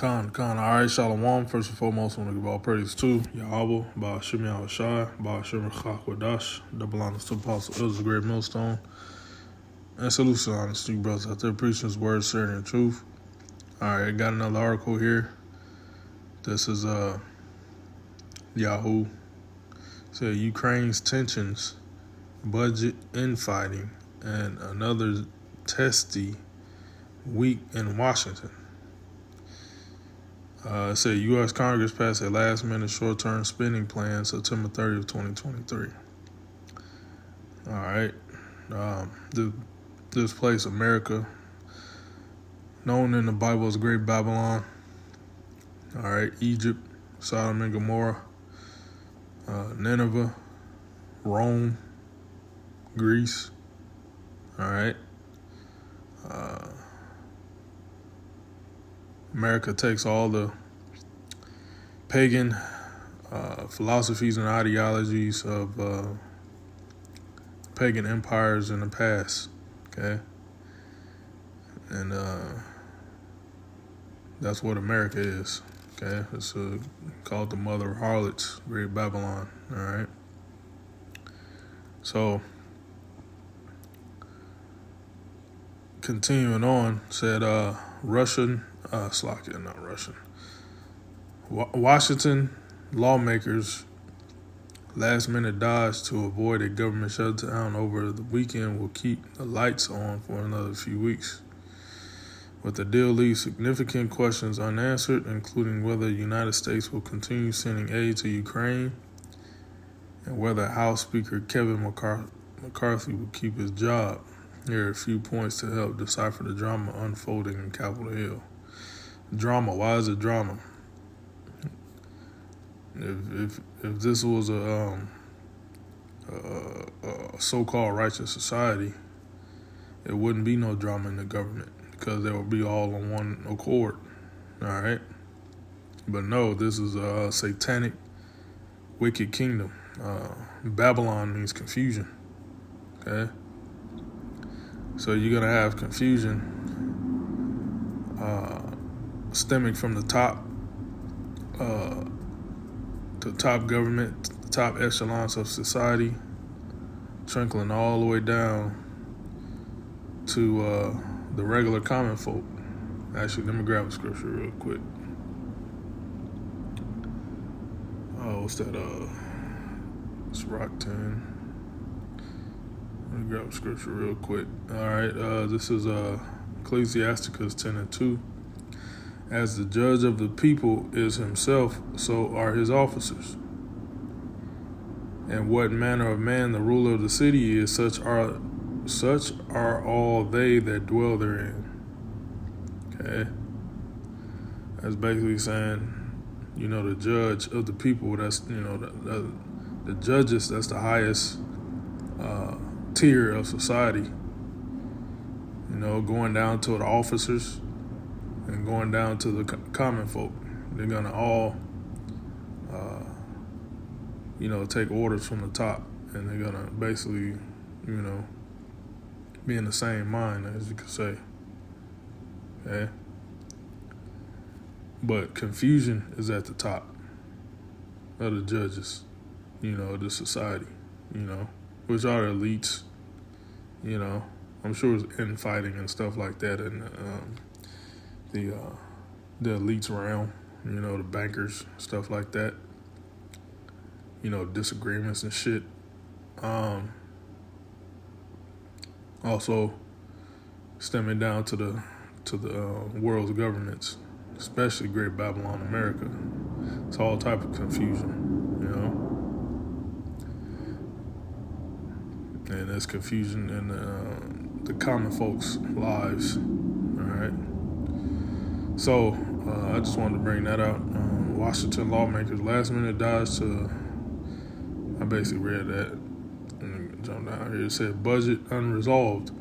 All right, Shalom. First and foremost, I want to give all praise to Yahweh, Ba'ashim Yahushai, Ba'ashim Chakwadash, double honors to Apostle Ills, the great millstone, and salute to honest you brothers out there preaching his word, sharing the truth. All right, got another article here. This is Yahoo. Said Ukraine's tensions, budget infighting, and another testy week in Washington. It said U.S. Congress passed a last-minute short-term spending plan September 30th, 2023. All right. This place, America, known in the Bible as Great Babylon. All right. Egypt, Sodom and Gomorrah, Nineveh, Rome, Greece. All right. America takes all the pagan philosophies and ideologies of pagan empires in the past, okay? And that's what America is, okay? It's called the mother of harlots, Great Babylon, all right? So, continuing on, said Washington lawmakers last-minute dodge to avoid a government shutdown over the weekend will keep the lights on for another few weeks. But the deal leaves significant questions unanswered, including whether the United States will continue sending aid to Ukraine and whether House Speaker Kevin McCarthy will keep his job. Here are a few points to help decipher the drama unfolding in Capitol Hill. Drama. Why is it drama? If this was a so-called righteous society, it wouldn't be no drama in the government because they would be all on one accord. All right, but no, this is a satanic, wicked kingdom. Babylon means confusion. Okay, so you're gonna have confusion stemming from the top government, the top echelons of society, trickling all the way down to the regular common folk. Actually, let me grab a scripture real quick. What's that? It's Rock 10. Let me grab a scripture real quick. All right, this is Ecclesiasticus 10:2. As the judge of the people is himself, so are his officers. And what manner of man the ruler of the city is, such are all they that dwell therein. Okay? That's basically saying, the judge of the people, that's, the judges, that's the highest tier of society. Going down to the officers and going down to the common folk. They're going to all, take orders from the top, and they're going to basically, be in the same mind, as you could say. Okay? But confusion is at the top of the judges, the society, which are the elites, I'm sure it's infighting and stuff like that in the elites realm, the bankers, stuff like that, disagreements and shit. Also stemming down to the world's governments, especially Great Babylon, America. It's all type of confusion, and there's confusion in the common folks' lives. All right. So I just wanted to bring that out. Washington lawmakers last-minute dodge to. I basically read that and jumped down here. It said budget unresolved.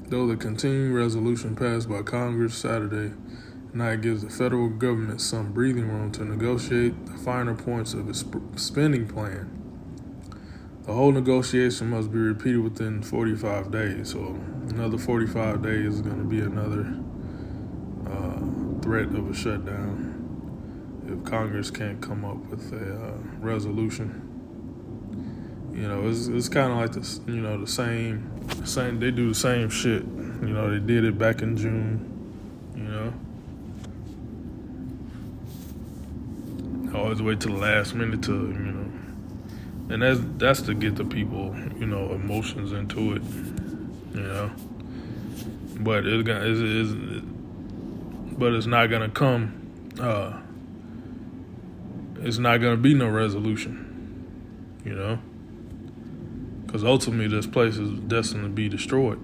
Though the continuing resolution passed by Congress Saturday night gives the federal government some breathing room to negotiate the finer points of its spending plan, the whole negotiation must be repeated within 45 days. So another 45 days is going to be another threat of a shutdown if Congress can't come up with a resolution. It's kind of like this. The same. They do the same shit. They did it back in June. Always wait till the last minute to and that's to get the people emotions into it. But it's not gonna come. It's not gonna be no resolution. Because ultimately this place is destined to be destroyed.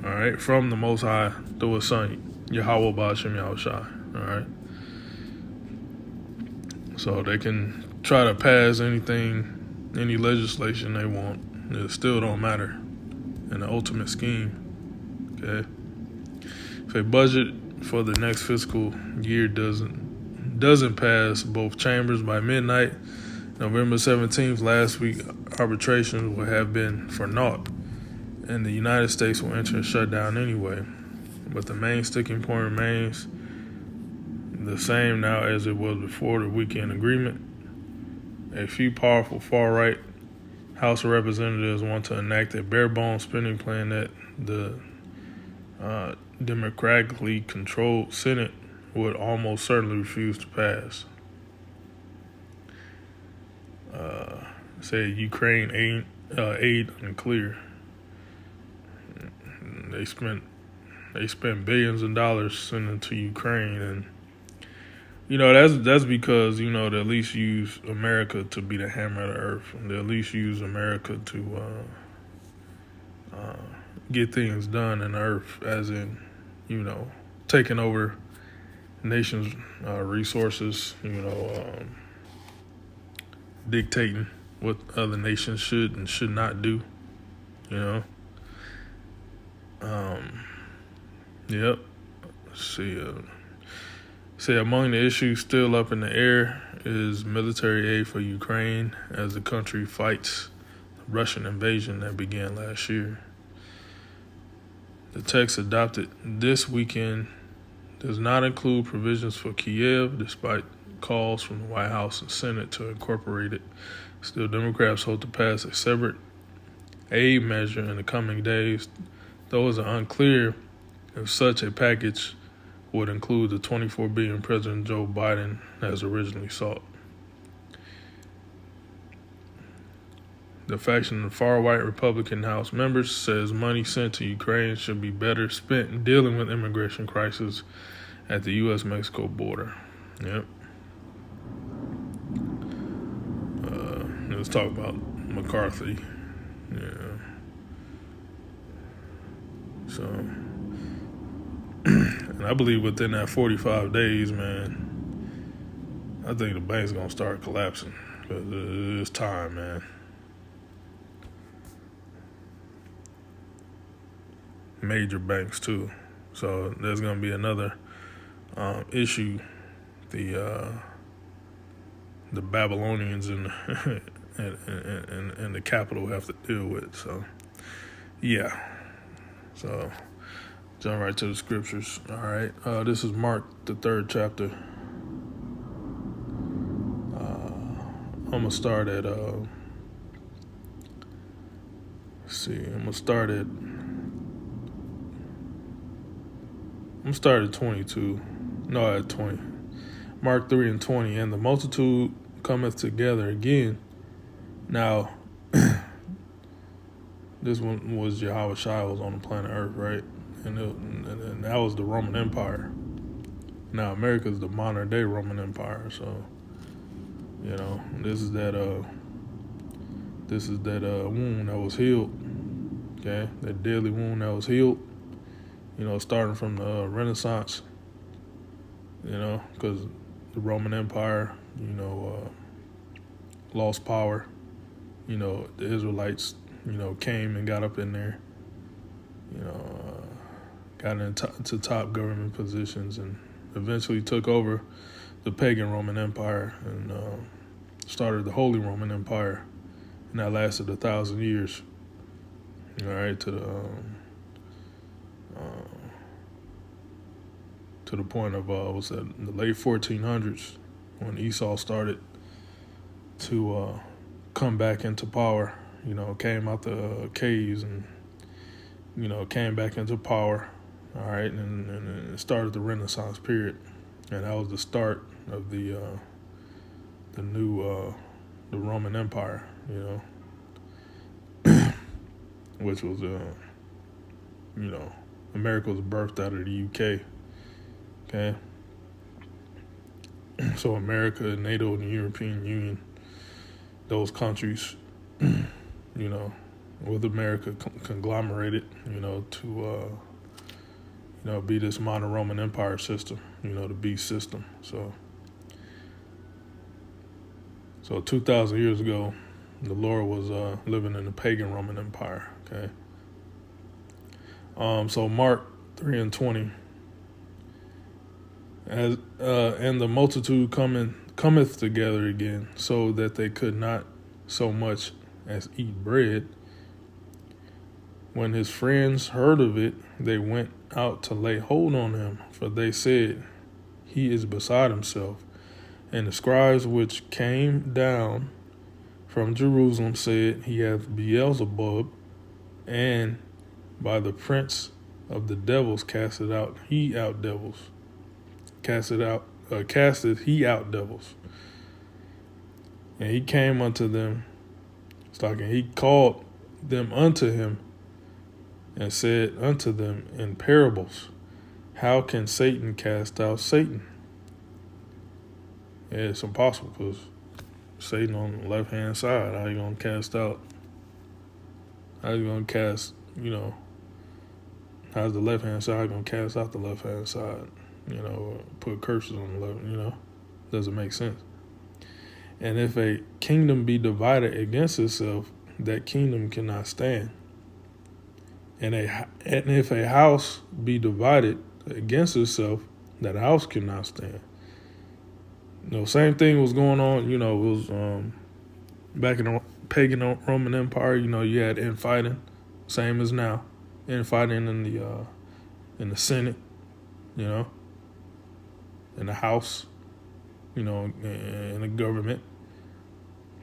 All right, from the Most High through His Son, Yahweh Ba'ashem Yahushai. All right. So they can try to pass any legislation they want. It still don't matter in the ultimate scheme. Okay. If a budget for the next fiscal year doesn't pass both chambers by midnight, November 17th, last week, arbitration will have been for naught, and the United States will enter a shutdown anyway. But the main sticking point remains the same now as it was before the weekend agreement. A few powerful far-right House of Representatives want to enact a bare-bones spending plan that the democratically controlled Senate would almost certainly refuse to pass. Say Ukraine aid unclear. They spent billions of dollars sending to Ukraine, and that's because they at least use America to be the hammer of the earth, and they at least use America to get things done in the earth, as in taking over nations' resources, dictating what other nations should and should not do. Yep. See, among the issues still up in the air is military aid for Ukraine as the country fights the Russian invasion that began last year. The text adopted this weekend does not include provisions for Kiev, despite calls from the White House and Senate to incorporate it. Still, Democrats hope to pass a separate aid measure in the coming days, though it's unclear if such a package would include the $24 billion President Joe Biden has originally sought. The faction of the far-right Republican House members says money sent to Ukraine should be better spent in dealing with immigration crisis at the U.S.-Mexico border. Yep. Let's talk about McCarthy. Yeah. So, and I believe within that 45 days, man, I think the bank's going to start collapsing. Because it's time, man. Major banks, too. So there's going to be another issue the Babylonians and the capital have to deal with. So, yeah. So, jump right to the scriptures. All right. This is Mark, the 3rd chapter. I'm going to start at, I'm going to start at 22. No, at 20. Mark 3 and 20. And the multitude cometh together again. Now, this one was Yahweh Shai was on the planet Earth, right? And that was the Roman Empire. Now, America is the modern day Roman Empire. So, this is that wound that was healed. Okay, that deadly wound that was healed. Starting from the Renaissance. Because the Roman Empire, lost power. The Israelites, came and got up in there. Got into top government positions and eventually took over the pagan Roman Empire and started the Holy Roman Empire, and that lasted 1,000 years. All right, to to the point of was that in the late 1400s when Esau started to come back into power. Came out the caves and came back into power. All right, and it started the Renaissance period, and that was the start of the new the Roman Empire. Which was America was birthed out of the UK. Okay. So America, NATO, and the European Union, those countries, with America conglomerated, to be this modern Roman Empire system, the beast system. So 2,000 years ago, the Lord was living in the pagan Roman Empire. Okay. So Mark 3:20. And the multitude cometh together again, so that they could not so much as eat bread. When his friends heard of it, they went out to lay hold on him, for they said, He is beside himself. And the scribes which came down from Jerusalem said, He hath Beelzebub, and by the prince of the devils casteth he out devils. Casteth he out devils. And he came unto them, and he called them unto him, and said unto them in parables, How can Satan cast out Satan? Yeah, it's impossible, because Satan on the left-hand side. How you going to cast out? How you going to cast, how's the left-hand side going to cast out the left-hand side? Put curses on the left, doesn't make sense. And if a kingdom be divided against itself, that kingdom cannot stand. And if a house be divided against itself, that house cannot stand. Same thing was going on, it was back in the pagan Roman Empire, you had infighting, same as now. Infighting in the Senate, in the House, in the government.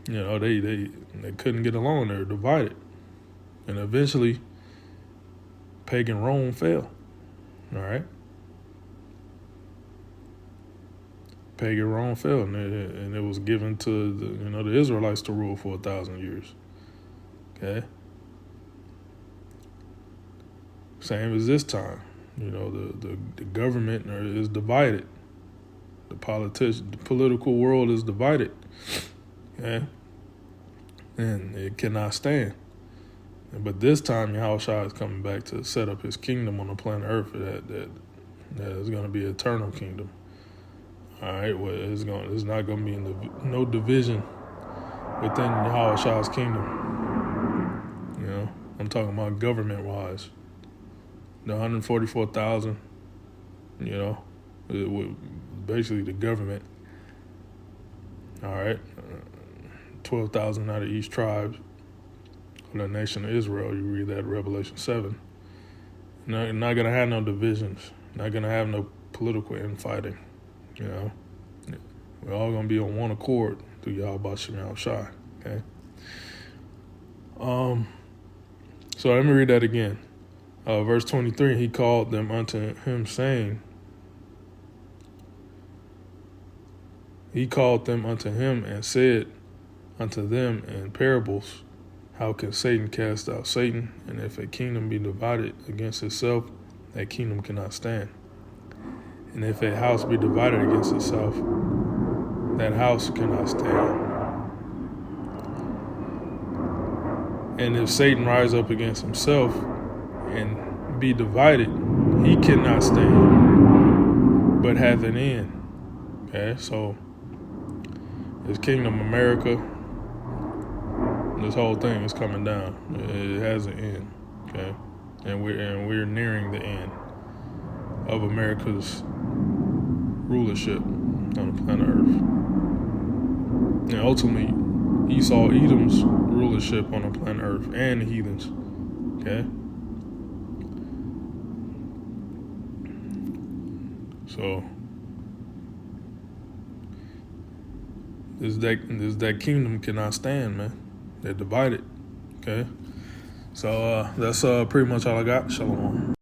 They couldn't get along, they were divided. And eventually pagan Rome fell. All right. Pagan Rome fell, and it was given to the Israelites to rule for 1,000 years. Okay. Same as this time, the government is divided. The political world is divided. Okay. And it cannot stand. But this time, Yahushua is coming back to set up his kingdom on the planet Earth that is going to be an eternal kingdom. All right, well, it's not going to be no division within Yahushua's kingdom. I'm talking about government-wise. The 144,000, basically the government. All right, 12,000 out of each tribe of the nation of Israel. You read that in Revelation 7. Not going to have no divisions. Not going to have no political infighting. We're all going to be on one accord through Yahweh Shem Shai. Okay. So let me read that again. Verse 23, he called them unto him, saying, He called them unto him and said unto them in parables, How can Satan cast out Satan? And if a kingdom be divided against itself, that kingdom cannot stand. And if a house be divided against itself, that house cannot stand. And if Satan rise up against himself and be divided, he cannot stand, but hath an end. Okay, so this kingdom America, this whole thing is coming down. It has an end. Okay, and we're nearing the end of America's rulership on the planet Earth. And ultimately, Esau Edom's rulership on the planet Earth and the heathens. Okay? So that kingdom cannot stand, man. They're divided. Okay. So that's pretty much all I got. Shalom.